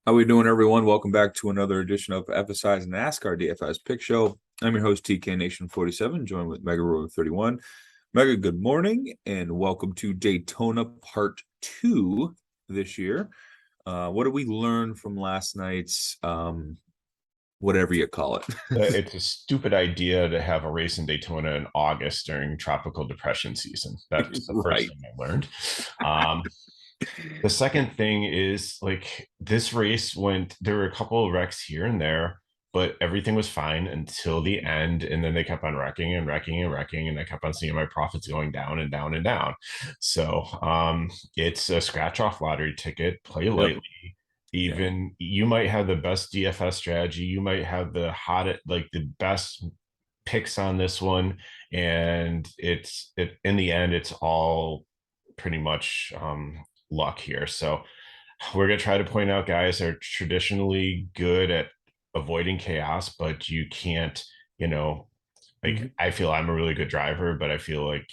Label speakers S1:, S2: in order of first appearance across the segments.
S1: How we doing, everyone? Welcome back to another edition of FSI's NASCAR DFS Pick Show. I'm your host, TK Nation 47, joined with Mega Rover 31. Mega, good morning, and welcome to Daytona Part 2 this year. What did we learn from last night's, whatever you call it?
S2: It's a stupid idea to have a race in Daytona in August during tropical depression season. That's the first
S1: Right.
S2: thing I learned. Um, the second thing is like this race went, there were a couple of wrecks here and there, but everything was fine until the end. And then they kept on wrecking and wrecking and wrecking. And I kept on seeing my profits going down and down and down. So it's a scratch off lottery ticket, play
S1: Yep.
S2: lightly.
S1: Yeah.
S2: Even you might have the best DFS strategy, you might have the hottest, like the best picks on this one, and in the end it's all pretty much luck here. So we're going to try to point out guys are traditionally good at avoiding chaos, but you can't, you know, like
S1: Mhm.
S2: I feel I'm a really good driver, but I feel like,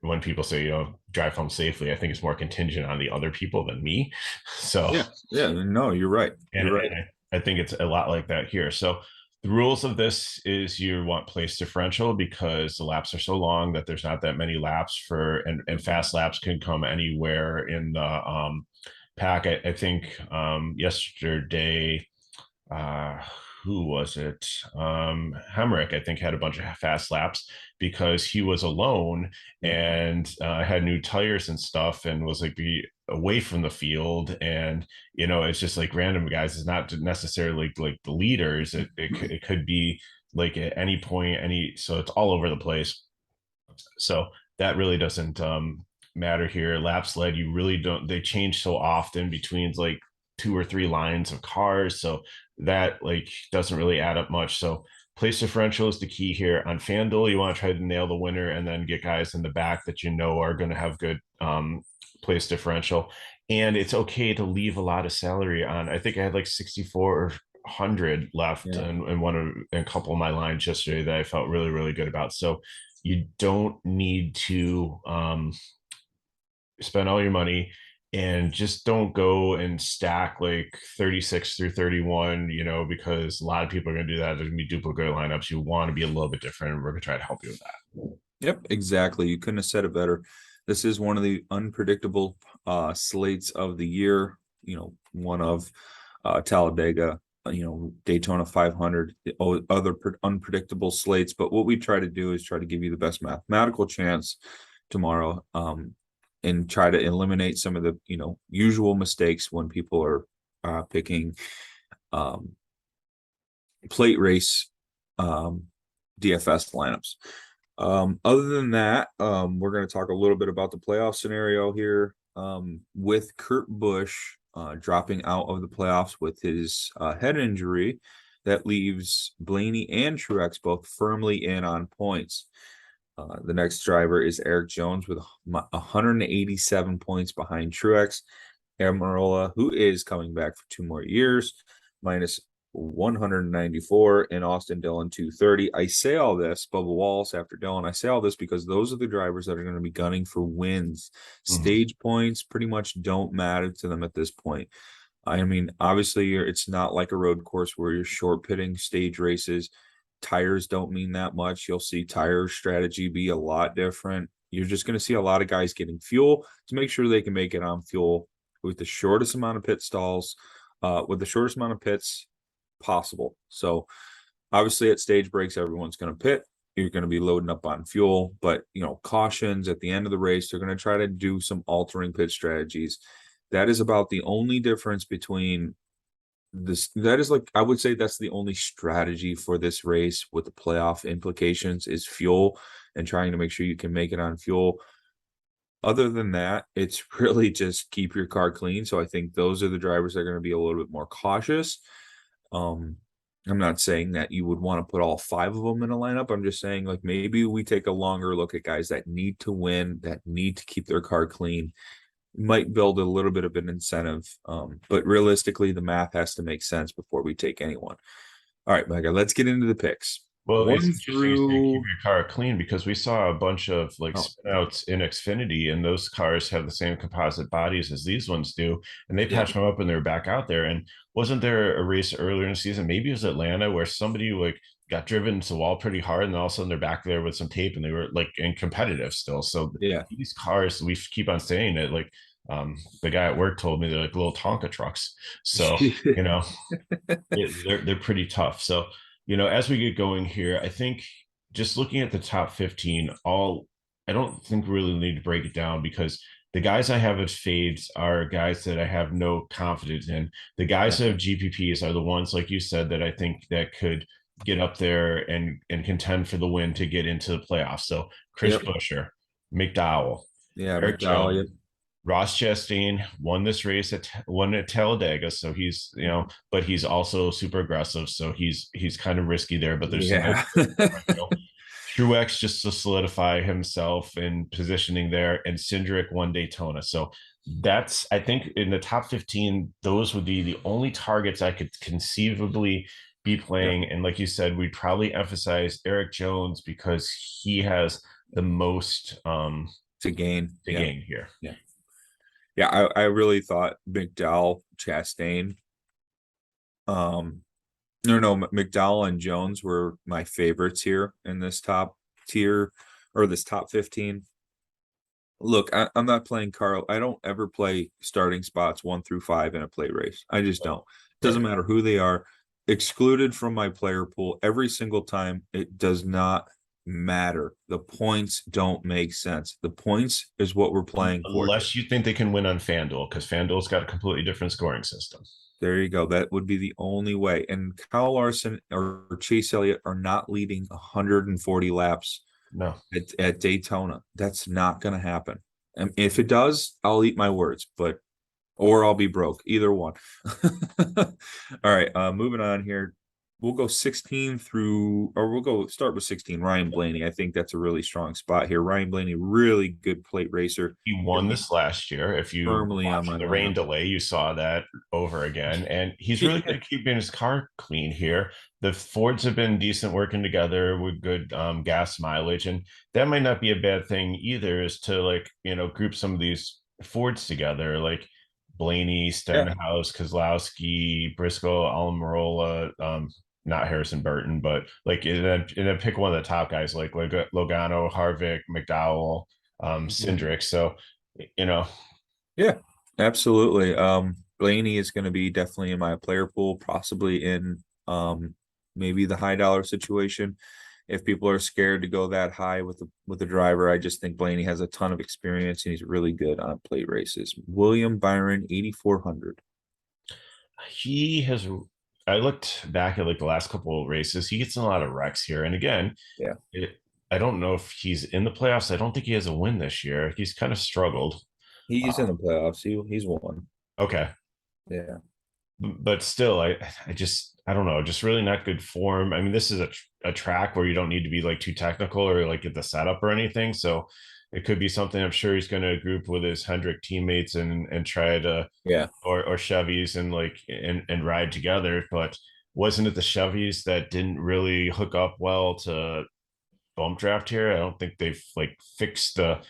S2: when people say, drive home safely, I think it's more contingent on the other people than me. So,
S1: Yeah. Yeah. No, you're right.
S2: and,
S1: You're right.
S2: and I think it's a lot like that here. So, the rules of this is you want place differential because the laps are so long that there's not that many laps and fast laps can come anywhere in the pack. I think yesterday, uh, who was it? Hemrick, I think, had a bunch of fast laps because he was alone
S1: Yeah.
S2: and had new tires and stuff and was like be away from the field. And, it's just like random guys. It's not necessarily like the leaders. It could be like at any point, so it's all over the place. So that really doesn't matter here. Laps led, you really don't. They change so often between like two or three lines of cars, so that like doesn't really add up much. So place differential is the key here. On FanDuel, you want to try to nail the winner and then get guys in the back that you know are going to have good place differential. And it's okay to leave a lot of salary on. I think I had like 6,400 left
S1: Yeah.
S2: in in a couple of my lines yesterday that I felt really, really good about. So you don't need to spend all your money, and just don't go and stack like 36 through 31, because a lot of people are going to do that. There's going to be duplicate lineups. You want to be a little bit different. And we're going to try to help you with that.
S1: Yep, exactly. You couldn't have said it better. This is one of the unpredictable slates of the year. One of Talladega, Daytona 500, other unpredictable slates. But what we try to do is try to give you the best mathematical chance tomorrow, and try to eliminate some of the usual mistakes when people are picking um, plate race DFS lineups. Other than that, we're going to talk a little bit about the playoff scenario here. With Kurt Busch dropping out of the playoffs with his head injury, that leaves Blaney and Truex both firmly in on points. The next driver is Eric Jones with 187 points behind Truex. Amarola, who is coming back for 2 more years, minus 194, and Austin Dillon 230. I say all this, Bubba Wallace after Dillon. I say all this because those are the drivers that are going to be gunning for wins.
S2: Mhm.
S1: Stage points pretty much don't matter to them at this point. I mean, obviously, it's not like a road course where you're short pitting stage races. Tires don't mean that much. You'll see tire strategy be a lot different. You're just going to see a lot of guys getting fuel to make sure they can make it on fuel with the shortest amount of pit stalls, with the shortest amount of pits possible. So obviously at stage breaks, everyone's going to pit. You're going to be loading up on fuel, but cautions at the end of the race, they're going to try to do some altering pit strategies. That is about the only difference between this. That is, like, I would say that's the only strategy for this race with the playoff implications is fuel and trying to make sure you can make it on fuel. Other than that, it's really just keep your car clean. So I think those are the drivers that are going to be a little bit more cautious. Um, I'm not saying that you would want to put all five of them in a lineup. I'm just saying, like, maybe we take a longer look at guys that need to win, that need to keep their car clean. Might build a little bit of an incentive. But realistically, the math has to make sense before we take anyone. All right, Mega, let's get into the picks.
S2: Well, it's
S1: One
S2: interesting you say keep
S1: through
S2: your car clean because we saw a bunch of like
S1: oh
S2: spin outs in Xfinity, and those cars have the same composite bodies as these ones do, and they
S1: yeah
S2: patched them up and they're back out there. And wasn't there a race earlier in the season? Maybe it was Atlanta where somebody like got driven to the wall pretty hard, and all of a sudden they're back there with some tape, and they were like in competitive still. So
S1: yeah
S2: these cars, we keep on saying it, like the guy at work told me they're like little Tonka trucks. So you know, they're pretty tough. So, as we get going here, I think just looking at the top 15, I don't think we really need to break it down because the guys I have as fades are guys that I have no confidence in. The guys
S1: yeah
S2: that have GPPs are the ones, like you said, that I think that could get up there and contend for the win to get into the playoffs. So Chris
S1: yep
S2: Buescher, McDowell,
S1: yeah
S2: Eric
S1: McDowell yep
S2: Jones, Ross Chastain won this race won at Talladega, so he's but he's also super aggressive, so he's kind of risky there. But there's some
S1: yeah
S2: differential. Truex just to solidify himself in positioning there, and Cindric won Daytona. So that's I think in the top 15, those would be the only targets I could conceivably be
S1: yeah
S2: playing. And like you said, we'd probably emphasize Eric Jones because he has the most
S1: to gain
S2: to gain here.
S1: yeah yeah I really thought McDowell Chastain no, McDowell and Jones were my favorites here in this top tier or this top 15. Look, I'm not playing Carl. I don't ever play starting spots 1 through 5 in a play race. I just don't. Doesn't
S2: Right.
S1: matter who they are. Excluded from my player pool every single time. It does not matter. The points don't make sense. The points is what we're playing for here.
S2: Unless you think they can win on FanDuel, because FanDuel's got a completely different scoring system.
S1: There you go. That would be the only way. And Kyle Larson or Chase Elliott are not leading 140 laps
S2: No.
S1: at Daytona. That's not going to happen. And if it does, I'll eat my words, or I'll be broke. Either one. All right. Moving on here. We'll go 16 through, or we'll go start with 16. Ryan Blaney. I think that's a really strong spot here. Ryan Blaney, really good plate racer.
S2: He won this last year. If you
S1: Firmly on
S2: watch
S1: my
S2: the rain
S1: lineup.
S2: delay, you saw that over again. And he's really good at keeping his car clean here. The Fords have been decent working together with good gas mileage. And that might not be a bad thing either, is to group some of these Fords together, like Blaney,
S1: Yeah.
S2: Stenhouse, Kozlowski, Briscoe, Almirola, not Harrison Burton, but like and then pick one of the top guys like Logano, Harvick, McDowell, Cindric. So, you know,
S1: Yeah, absolutely. Blaney is going to be definitely in my player pool, possibly in maybe the high dollar situation. If people are scared to go that high with the driver, I just think Blaney has a ton of experience and he's really good on plate races. William Byron, 8,400.
S2: he has. I looked back at like the last couple of races. He gets in a lot of wrecks here, and again,
S1: Yeah,
S2: I don't know if he's in the playoffs. I don't think he has a win this year. He's kind of struggled.
S1: he's in
S2: Uh,
S1: the playoffs. He's won.
S2: okay,
S1: Yeah,
S2: but still, I don't know, just really not good form. I mean, this is a track where you don't need to be like too technical or like get the setup or anything. So it could be something. I'm sure he's going to group with his Hendrick teammates and try to
S1: yeah,
S2: or Chevys and and ride together. But wasn't it the Chevys that didn't really hook up well to bump draft here? I don't think they've like fixed the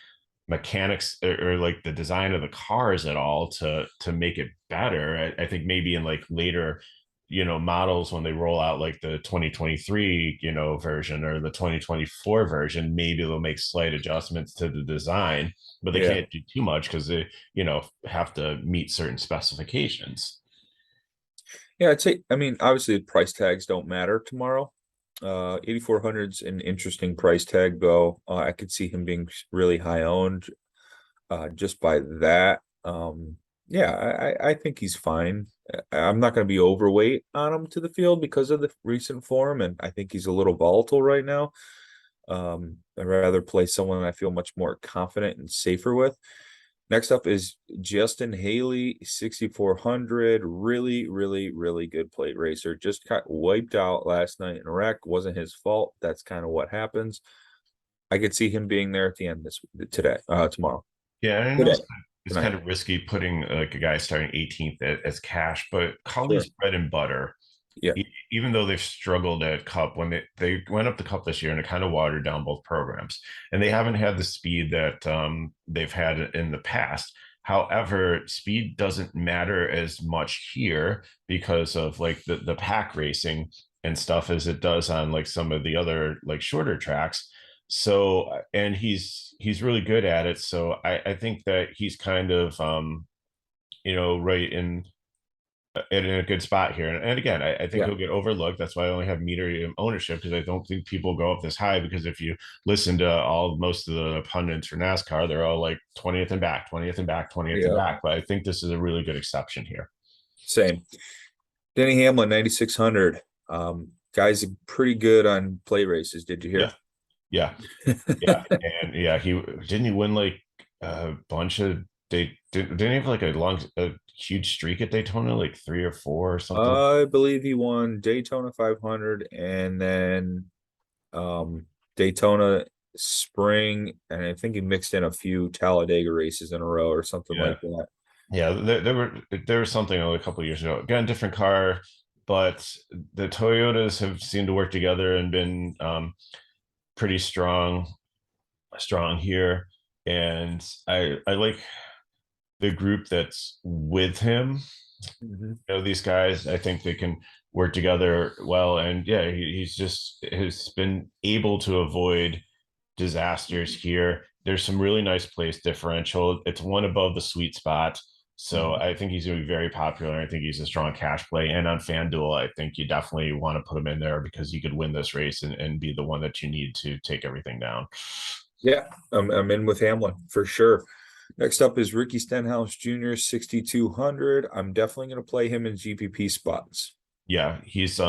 S2: mechanics or like the design of the cars at all to make it better. I think maybe in like later models when they roll out like the 2023 version or the 2024 version, maybe they'll make slight adjustments to the design, but they
S1: yeah.
S2: can't do too much because they have to meet certain specifications.
S1: Yeah, I'd say, I mean, obviously the price tags don't matter tomorrow. 8,400's an interesting price tag though. I could see him being really high owned just by that. Yeah, I think he's fine. I'm not going to be overweight on him to the field because of the recent form, and I think he's a little volatile right now. I'd rather play someone I feel much more confident and safer with. Next up is Justin Haley, 6,400. Really, really, really good plate racer. Just got wiped out last night in a wreck. Wasn't his fault. That's kind of what happens. I could see him being there at the end tomorrow.
S2: Yeah, and I know
S1: Today,
S2: it's
S1: tonight.
S2: kind of risky putting like a guy starting 18th as cash, but
S1: Sure.
S2: Colley's bread and butter
S1: Yeah.
S2: Even though they've struggled at Cup when they went up the Cup this year and it kind of watered down both programs, and they haven't had the speed that they've had in the past. However, speed doesn't matter as much here because of like the pack racing and stuff as it does on like some of the other like shorter tracks. So and he's really good at it. So I think that he's kind of right in a good spot here. And again, I think
S1: Yeah.
S2: he'll get overlooked. That's why I only have medium ownership because I don't think people go up this high. Because if you listen to most of the pundits for NASCAR, they're all like 20th and back, 20th and back, 20th and
S1: Yeah.
S2: back. But I think this is a really good exception here.
S1: Same. Denny Hamlin, 9,600. Guy's pretty good on play races. Did you
S2: Yeah,
S1: hear?
S2: yeah, yeah, and yeah. He win like a bunch of didn't he have like a huge streak at Daytona, like 3 or 4 or something.
S1: I believe he won Daytona 500 and then um, Daytona Spring, and I think he mixed in a few Talladega races in a row or something
S2: Yeah,
S1: like that.
S2: yeah, there was something a couple of years ago. Again, different car, but the Toyotas have seemed to work together and been pretty strong here. And I like the group that's with him.
S1: Mhm.
S2: These guys, I think they can work together well. And yeah, he's just has been able to avoid disasters here. There's some really nice place differential. It's one above the sweet spot. So
S1: Mhm.
S2: I think he's going to be very popular. I think he's a strong cash play. And on FanDuel, I think you definitely want to put him in there because he could win this race and be the one that you need to take everything down.
S1: Yeah, I'm in with Hamlin for sure. Next up is Ricky Stenhouse Jr., 6,200. I'm definitely going to play him in GPP spots.
S2: Yeah, he's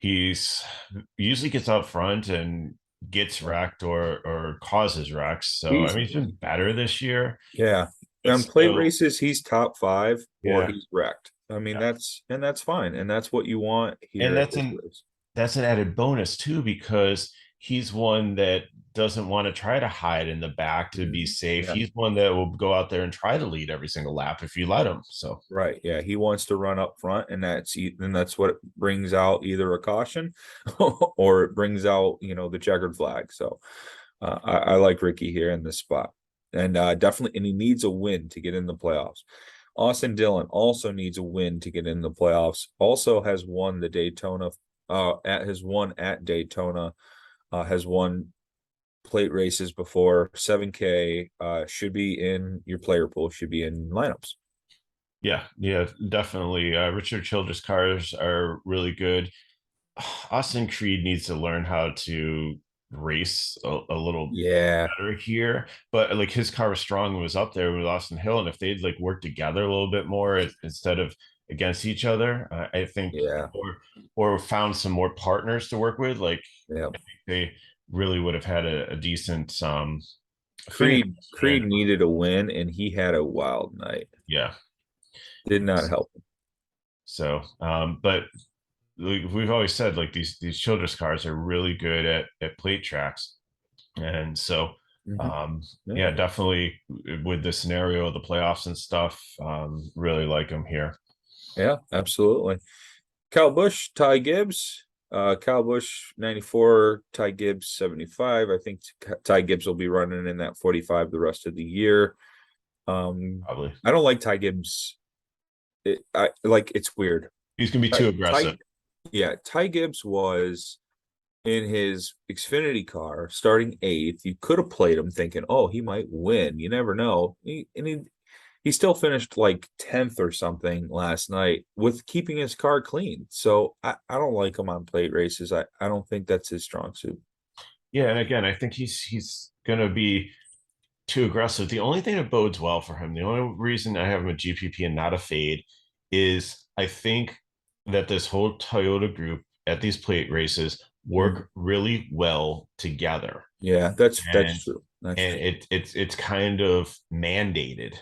S2: usually gets out front and gets wrecked or causes wrecks. So I
S1: He's
S2: mean he's been better this year,
S1: Yeah.
S2: but
S1: On plate
S2: still,
S1: races, he's top five or
S2: yeah,
S1: he's wrecked. I mean,
S2: yeah.
S1: that's fine. And that's what you want
S2: And
S1: here at this race.
S2: that's an added bonus too, because he's one that doesn't want to try to hide in the back to be
S1: Mhm.
S2: safe.
S1: Yeah.
S2: He's one that will go out there and try to lead every single lap if you let him. So
S1: Right. Yeah. He wants to run up front, and that's what brings out either a caution or it brings out, the checkered flag. So I like Ricky here in this spot. And definitely, and he needs a win to get in the playoffs. Austin Dillon also needs a win to get in the playoffs. Also has won the Daytona, has won at Daytona, has won plate races before. 7K should be in your player pool, should be in lineups.
S2: yeah, yeah, definitely. Richard Childress cars are really good. Austin Creed needs to learn how to race a little
S1: Yeah,
S2: better here, but like his car was strong and was up there with Austin Hill, and if they'd like worked together a little bit more instead of against each other, I think,
S1: yeah,
S2: or found some more partners to work with, like
S1: yeah.
S2: they really would have had a decent finish.
S1: Creed
S2: And
S1: needed a win, and he had a wild night.
S2: yeah,
S1: Did not help him.
S2: so but like we've always said, like these Childress cars are really good at plate tracks. And so,
S1: Mhm.
S2: um,
S1: Yeah,
S2: yeah, definitely with the scenario of the playoffs and stuff, really like him here.
S1: yeah, absolutely. Kyle Busch, Ty Gibbs. Kyle Busch 94, Ty Gibbs 75. I think Ty Gibbs will be running in that 45 the rest of the year.
S2: Probably
S1: I don't like Ty Gibbs. It's weird.
S2: he's gonna be
S1: Ty,
S2: too aggressive.
S1: Ty yeah, Ty Gibbs was in his Xfinity car starting eighth. You could have played him thinking, oh, he might win. You never know. He still finished like 10th or something last night with keeping his car clean. So I don't like him on plate races. I don't think that's his strong suit.
S2: Yeah, and again, I think he's gonna be too aggressive. The only thing that bodes well for him, the only reason I have him a GPP and not a fade, is I think that this whole Toyota group at these plate races
S1: Mhm.
S2: work really well together.
S1: Yeah, that's
S2: And
S1: true. That's
S2: and
S1: true.
S2: it's kind of mandated.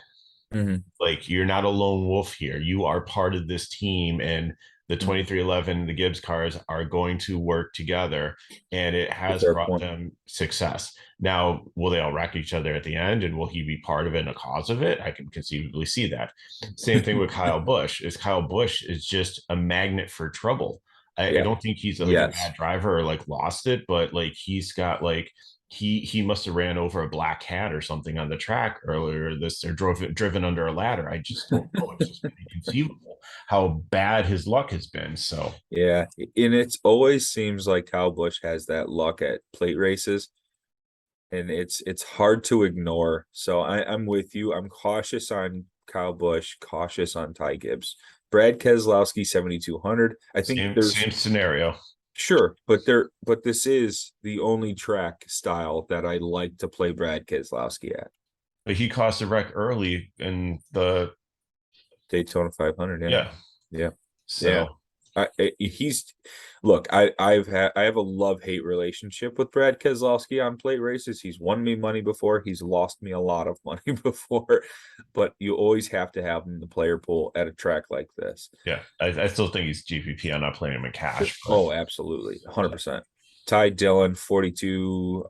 S1: Mhm.
S2: Like you're not a lone wolf here. You are part of this team, and the
S1: Mhm.
S2: 2311, the Gibbs cars are going to work together, and it
S1: That's a
S2: has
S1: fair
S2: brought
S1: point.
S2: them success. Now, will they all wreck each other at the end, and will he be part of it and a cause of it? I can conceivably see that. Same thing with Kyle Busch. Is Kyle Busch is just a magnet for trouble. I
S1: Yeah.
S2: don't think he's like a
S1: Yes.
S2: bad driver or like lost it, but like he's got like he must have ran over a black cat or something on the track earlier this or driven under a ladder. I just don't know. It's just inconceivable how bad his luck has been. So
S1: Yeah, and it's always seems like Kyle Busch has that luck at plate races, and it's hard to ignore. So I'm with you. I'm cautious on Kyle Busch, cautious on Ty Gibbs. Brad Keselowski 7,200. I think
S2: same
S1: there's
S2: scenario.
S1: sure, but this is the only track style that I like to play Brad Keselowski at.
S2: But he caused a wreck early in the
S1: Daytona 500. Yeah,
S2: yeah.
S1: yeah, yeah.
S2: So
S1: He's look. I have a love-hate relationship with Brad Keselowski on plate races. He's won me money before. He's lost me a lot of money before, but you always have to have him in the player pool at a track like this.
S2: yeah, I still think he's GPP. I'm not playing him in
S1: Sure.
S2: cash, but
S1: Oh, absolutely, 100%. Ty Dillon 42,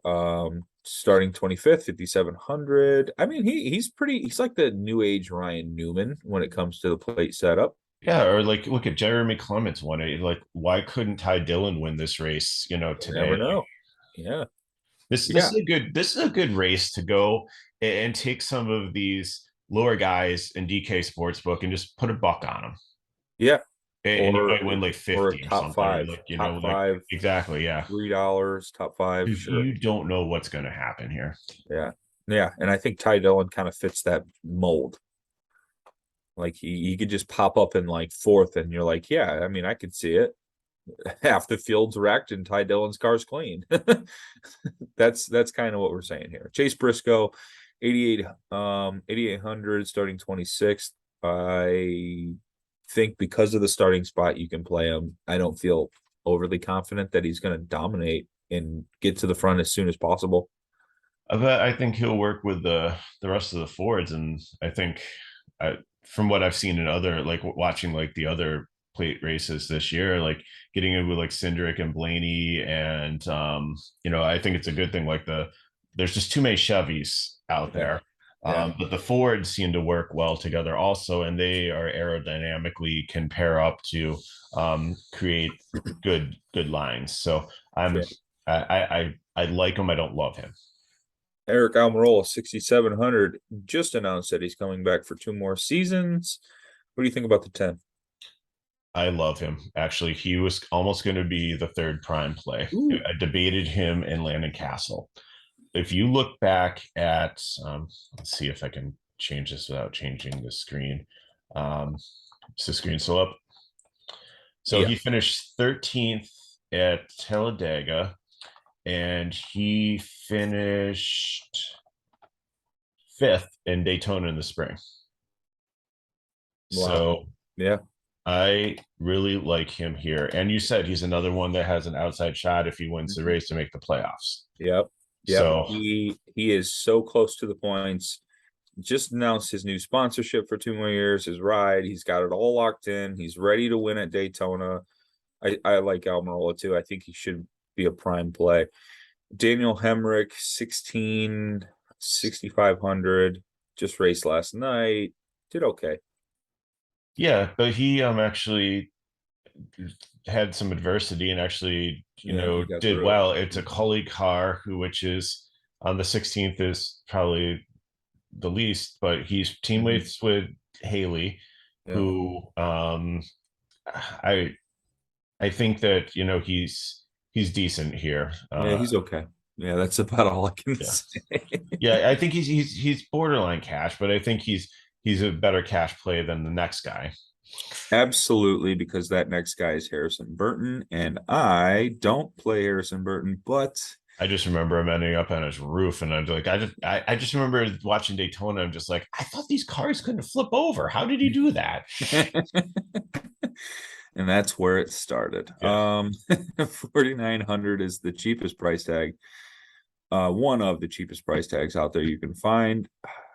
S1: starting 25th, 5,700. I mean, he's like the new age Ryan Newman when it comes to the plate setup.
S2: yeah, or like look at Jeremy Clements won it. Like, why couldn't Ty Dillon win this race? You know,
S1: You
S2: today.
S1: never
S2: Like
S1: know. Yeah,
S2: this
S1: yeah,
S2: is a good race to go and take some of these lower guys in DK Sportsbook and just put a buck on them.
S1: yeah.
S2: And you
S1: or
S2: might win like
S1: or a
S2: 50 or
S1: top
S2: something, or
S1: five,
S2: like
S1: top
S2: like
S1: five,
S2: exactly, yeah.
S1: $3, top five, sure.
S2: You don't know what's going to happen here.
S1: Yeah, yeah. And I think Ty Dillon kind of fits that mold. Like he could just pop up in like fourth, and you're like, yeah, I mean, I could see it. Half the field's wrecked and Ty Dillon's car's clean. That's kind of what we're saying here. Chase Briscoe, 8,800 starting 26th. I think because of the starting spot, you can play him. I don't feel overly confident that he's going to dominate and get to the front as soon as possible.
S2: But I think he'll work with the rest of the Fords, and I think from what I've seen in other like watching like the other plate races this year, like getting in with like Cindric and Blaney, and I think it's a good thing. Like there's just too many Chevys out
S1: Yeah,
S2: there.
S1: yeah,
S2: But the Fords seem to work well together also, and they are aerodynamically can pair up to create good lines. So
S1: yeah.
S2: I like him. I don't love him.
S1: Eric Almirola, 6,700, just announced that he's coming back for 2 more seasons. What do you think about the 10?
S2: I love him. Actually, he was almost going to be the third prime play.
S1: Ooh,
S2: I debated him and Landon Castle. If you look back at, let's see if I can change this without changing the screen. Is the screen still up? So
S1: yeah.
S2: he finished 13th at Talladega, and he finished fifth in Daytona in the spring.
S1: Wow.
S2: So
S1: Yeah.
S2: I really like him here. And you said he's another one that has an outside shot if he wins the
S1: Mhm.
S2: race to make the playoffs.
S1: Yep. Yep.
S2: So
S1: He is so close to the points. Just announced his new sponsorship for 2 more years, his ride. He's got it all locked in. He's ready to win at Daytona. I like Almirola too. I think he should be a prime play. Daniel Hemrick, 16, 6,500. Just raced last night. Did okay.
S2: yeah, but he actually had some adversity and actually,
S1: Yeah, he got
S2: did
S1: through it.
S2: well. It's a Cully car which is on the 16th is probably the least, but he's
S1: Mhm.
S2: teammates with Haley,
S1: Yeah.
S2: who I I think that he's decent here.
S1: Yeah, he's okay. Yeah, that's about all I can
S2: Yeah.
S1: say.
S2: Yeah, I think he's borderline cash, but I think he's a better cash play than the next guy.
S1: Absolutely, because that next guy is Harrison Burton, and I don't play Harrison Burton, but
S2: I just remember him ending up on his roof, and I'm like, I just remember watching Daytona. I'm just like, I thought these cars couldn't flip over. How did he do that?
S1: and that's where it started.
S2: Yeah,
S1: 4,900 is the cheapest price tag. One of the cheapest price tags out there you can find.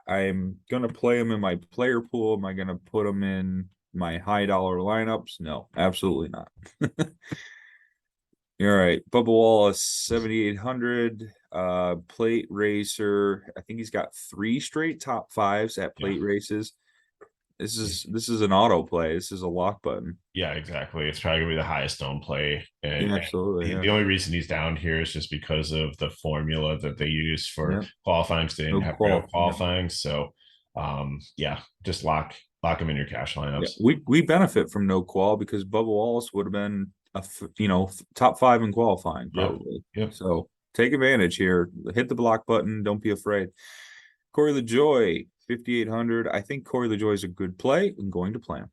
S1: I'm gonna play him in my player pool. Am I gonna put him in? my high dollar lineups? No, absolutely not. All right, Bubba Wallace, 7,800. Plate racer. I think he's got 3 straight top 5s at
S2: Yeah.
S1: plate races. This is an auto play. This is a lock button.
S2: Yeah, exactly. It's probably gonna be the highest owned play,
S1: Yeah,
S2: and
S1: absolutely. Yeah.
S2: the only reason he's down here is just because of the formula that they use for
S1: Yeah.
S2: qualifying. Because they didn't
S1: No
S2: have real
S1: qual. Yeah.
S2: qualifying, so yeah, just lock him in your cash
S1: Yeah.
S2: lineups.
S1: We benefit from no qual because Bubba Wallace would have been top 5 in qualifying
S2: Yep.
S1: probably.
S2: Yep.
S1: So take advantage here. Hit the block button. Don't be afraid. Corey LaJoy, 5,800. I think Corey LaJoy is a good play. I'm going to play him.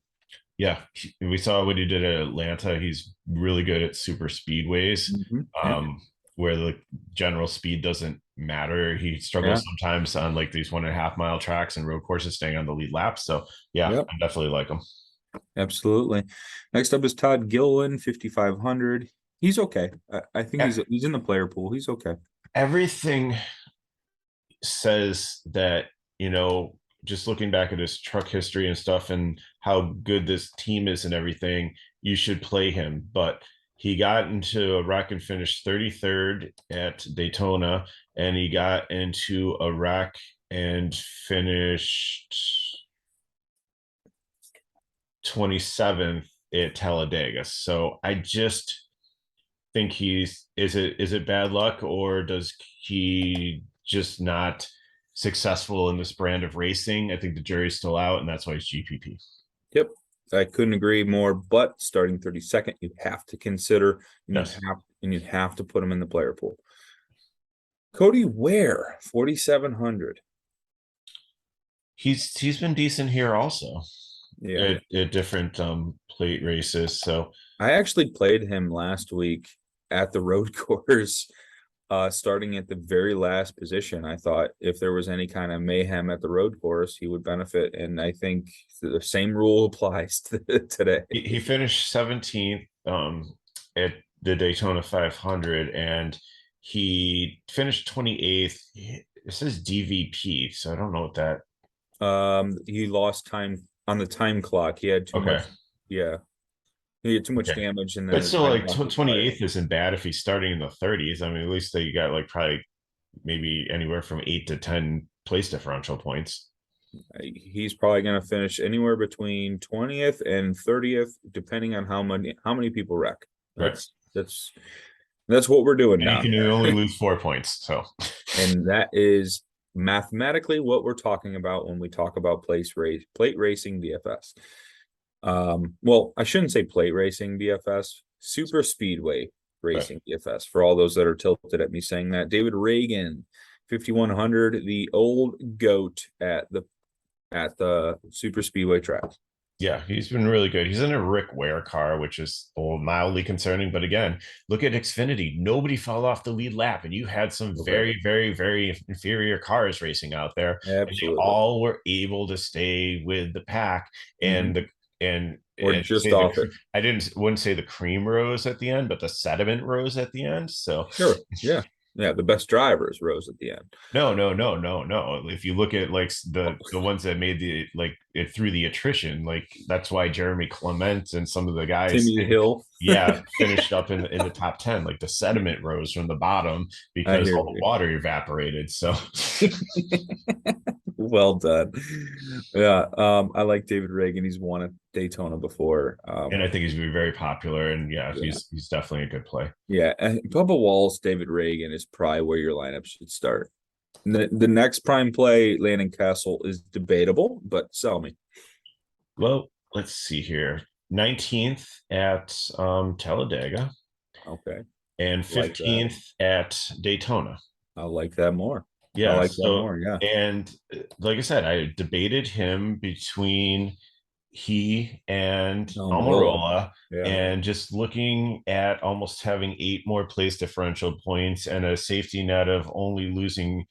S2: Yeah, we saw what he did at Atlanta. He's really good at super speedways,
S1: Yeah.
S2: where the general speed doesn't matter. He
S1: Yeah.
S2: struggles sometimes on like these 1.5 mile tracks and road courses, staying on the lead lap. So yeah,
S1: Yep.
S2: I definitely like him.
S1: Absolutely. Next up is Todd Gilliland, 5,500. He's okay. I think he's in the player pool. He's okay.
S2: Everything says that, just looking back at his truck history and stuff and how good this team is and everything, you should play him. But he got into a wreck and finished 33rd at Daytona, and he got into a wreck and finished 27th at Talladega. So I just think is it bad luck, or does he just not successful in this brand of racing? I think the jury's still out, and that's why he's GPP.
S1: Yep. I couldn't agree more, but starting 32nd, you have to consider and
S2: Yes.
S1: you have to put him in the player pool. Cody Ware, 4,700.
S2: He's been decent here also.
S1: Yeah.
S2: At different plate races. So
S1: I actually played him last week at the road course, starting at the very last position. I thought if there was any kind of mayhem at the road course, he would benefit. And I think the same rule applies today.
S2: he finished 17th at the Daytona 500, and he finished 28th. It says DVP, so I don't know what that.
S1: He lost time on the time clock. He had too
S2: Okay.
S1: much. Yeah. He had too much
S2: Okay.
S1: damage, and then
S2: But
S1: his
S2: still,
S1: time
S2: like
S1: clock expired.
S2: 28th isn't bad if he's starting in the 30s. I mean, at least they got like probably maybe anywhere from 8 to 10 place differential points.
S1: He's probably going to finish anywhere between 20th and 30th, depending on how many people wreck.
S2: Right.
S1: That's what we're doing
S2: And
S1: now.
S2: you can only lose 4 points. So,
S1: And that is mathematically what we're talking about when we talk about plate racing DFS. Well, I shouldn't say plate racing DFS, super speedway racing DFS for all those that are tilted at me saying that. David Reagan, 5,100, the old goat at the super speedway tracks.
S2: yeah, he's been really good. He's in a Rick Ware car, which is mildly concerning. But again, look at Xfinity. Nobody fell off the lead lap, and you had some very, very, very inferior cars racing out there.
S1: Absolutely.
S2: And they all were able to stay with the pack. And
S1: Mhm.
S2: or
S1: just off it.
S2: I wouldn't say the cream rose at the end, but the sediment rose at the end. So
S1: Sure. Yeah. Yeah. The best drivers rose at the end.
S2: no. If you look at like the ones that made it through the attrition, like that's why Jeremy Clement and some of the guys,
S1: Timmy Hill.
S2: yeah, finished up in the top 10. Like the sediment rose from the bottom because all the water evaporated. So
S1: well done. Yeah, I like David Reagan. He's won at Daytona before.
S2: and I think he's been very popular. And yeah, he's definitely a good play.
S1: Yeah, and Bubba Wallace, David Reagan is probably where your lineup should start. The next prime play, Landon Castle, is debatable, but sell me.
S2: Well, let's see here. 19th at Talladega.
S1: Okay.
S2: And 15th at Daytona.
S1: I like that more.
S2: Yeah.
S1: I like that more. Yeah.
S2: And like I said, I debated him between he and Almirola, and just looking at almost having 8 more place differential points and a safety net of only losing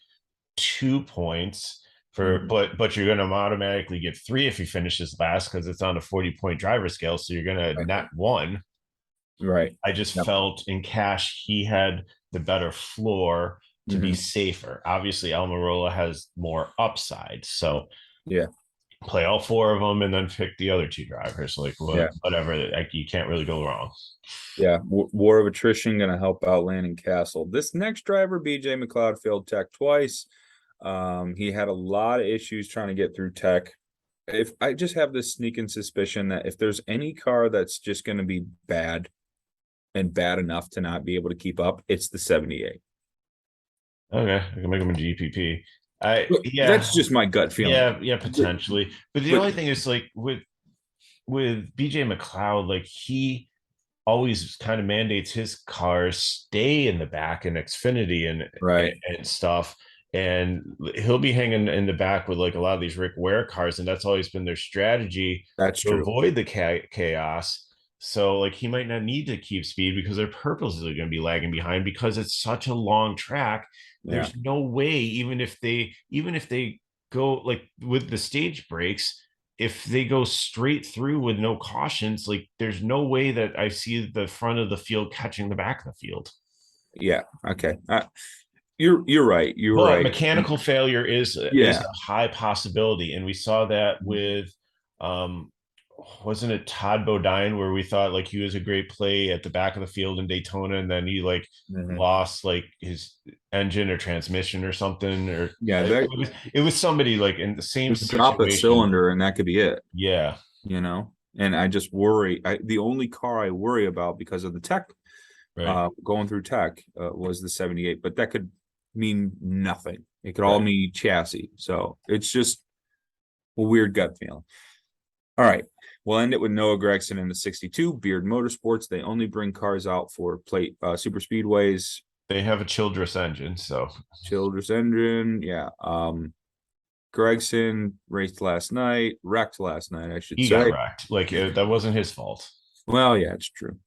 S2: 2 points but you're going to automatically get 3 if he finishes last because it's on a 40-point driver scale. So you're going to net 1.
S1: Right.
S2: I just felt in cash he had the better floor to be safer. Obviously, Almirola has more upside. So
S1: yeah,
S2: play all four of them and then pick the other two drivers. Like
S1: Yeah.
S2: whatever, like you can't really go wrong.
S1: Yeah. War of attrition going to help out Landon Castle. This next driver, BJ McLeod, failed tech twice. He had a lot of issues trying to get through tech. If I just have this sneaking suspicion that if there's any car that's just going to be bad and bad enough to not be able to keep up, it's the 78.
S2: Okay, I can make him a GPP. I
S1: But
S2: yeah,
S1: that's just my gut feeling.
S2: yeah, potentially. But the
S1: But
S2: only thing is like with BJ McLeod, like he always kind of mandates his cars stay in the back in Xfinity
S1: right,
S2: and stuff. And he'll be hanging in the back with like a lot of these Rick Ware cars, and that's always been their strategy
S1: that's
S2: to
S1: true.
S2: avoid the chaos. So like he might not need to keep speed because they're purposely going to be lagging behind because it's such a long track.
S1: Yeah,
S2: There's no way, even if they go like with the stage breaks, if they go straight through with no cautions, like there's no way that I see the front of the field catching the back of the field.
S1: yeah. Okay, you're right. You're
S2: But
S1: right.
S2: mechanical failure is
S1: Yeah.
S2: a high possibility, and we saw that with um wasn't it Todd Bodine where we thought like he was a great play at the back of the field in Daytona, and then he like
S1: Mhm.
S2: lost like his engine or transmission or something, or
S1: Yeah,
S2: it was somebody like in the same
S1: drop a
S2: situation.
S1: cylinder and that could be it.
S2: Yeah,
S1: And I just worry. The only car I worry about because of the tech,
S2: right,
S1: going through tech, was the 78, but that could mean nothing. It could all
S2: right.
S1: mean chassis. So it's just a weird gut feeling. All right. We'll end it with Noah Gregson in the 62 Beard Motorsports. They only bring cars out for plate super speedways.
S2: They have a Childress engine, so
S1: Childress engine. Yeah. Gregson raced last night, wrecked last night, I should
S2: he got
S1: say.
S2: wrecked. Like that wasn't his fault.
S1: Well, yeah, it's true.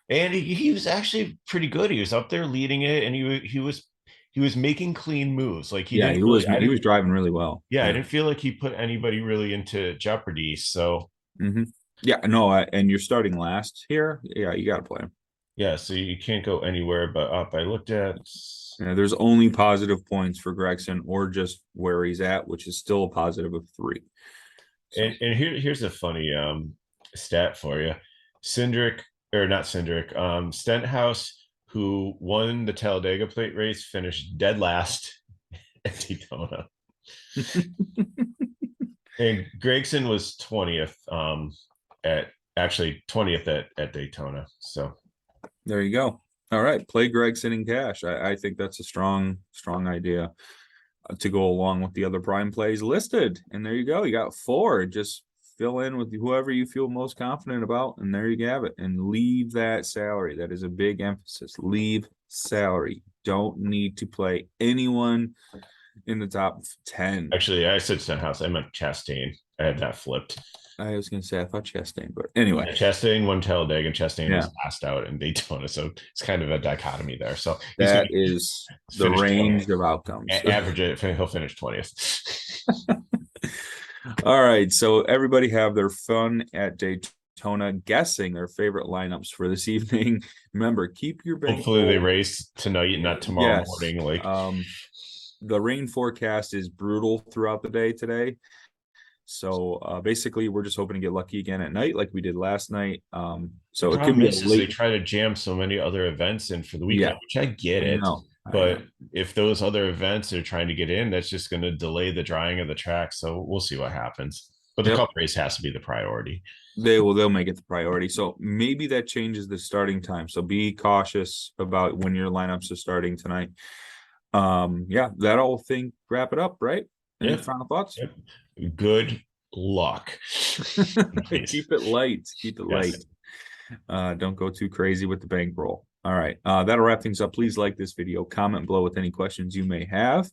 S2: And he was actually pretty good. He was up there leading it, and he was making clean moves. Like he
S1: Yeah,
S2: didn't really. I
S1: he
S2: didn't.
S1: was driving really well.
S2: Yeah, I
S1: Yeah.
S2: didn't feel like he put anybody really into jeopardy. So
S1: Hmm. Yeah, no, and you're starting last here. Yeah, you got to play him.
S2: yeah, so you can't go anywhere but up. I looked at,
S1: Yeah, there's only positive points for Gregson or just where he's at, which is still a positive of 3. So
S2: and here's a funny stat for you. Cindric or not Cindric, Stenhouse, who won the Talladega Plate race, finished dead last at Daytona. And Gregson was 20th at actually 20th at Daytona. So
S1: there you go. All right, play Gregson in cash. I think that's a strong idea to go along with the other prime plays listed. And there you go. You got 4. Just fill in with whoever you feel most confident about, and there you have it. And leave that salary. That is a big emphasis. Leave salary. Don't need to play anyone in the top 10.
S2: actually, I said Stenhouse. I meant Chastain. I had that flipped.
S1: I was going to say I thought Chastain, but anyway,
S2: Yeah, Chastain won Talladega, and Chastain
S1: yeah,
S2: was last out in Daytona. So it's kind of a dichotomy there. So he's going
S1: that
S2: to
S1: is the
S2: finish 20th.
S1: range of outcomes.
S2: Average it. He'll finish 20th.
S1: All right, so everybody have their fun at Daytona, guessing their favorite lineups for this evening. Remember, keep your
S2: Hopefully they
S1: bankroll.
S2: race tonight, not tomorrow
S1: Yes.
S2: morning. Like
S1: The rain forecast is brutal throughout the day today. So basically, we're just hoping to get lucky again at night, like we did last night. So
S2: the
S1: it could
S2: problem
S1: be a
S2: is they
S1: late.
S2: try to jam so many other events in for the
S1: Yeah,
S2: weekend, which I get
S1: I
S2: it.
S1: know. I know.
S2: But if those other events are trying to get in, that's just going to delay the drying of the track. So we'll see what happens. But the
S1: Yep.
S2: cup race has to be the priority.
S1: They'll make it the priority. So maybe that changes the starting time. So be cautious about when your lineups are starting tonight. Yeah, that'll wrap it up, right? Any
S2: Yep.
S1: final thoughts?
S2: Yep. Good luck.
S1: Keep it light. Keep it
S2: Yes.
S1: light. Don't go too crazy with the bankroll. All right. That'll wrap things up. Please like this video, comment below with any questions you may have.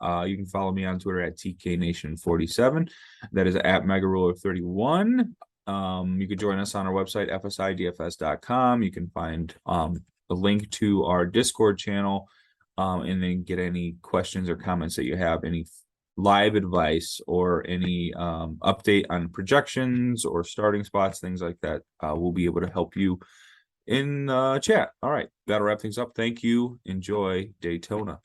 S1: You can follow me on Twitter at TKNation47. That is at MegaRuler31. You can join us on our website, FSIDFS.com. You can find a link to our Discord channel, and then get any questions or comments that you have, any live advice or any update on projections or starting spots, things like that. We'll be able to help you in chat. All right. That'll wrap things up. Thank you. Enjoy Daytona.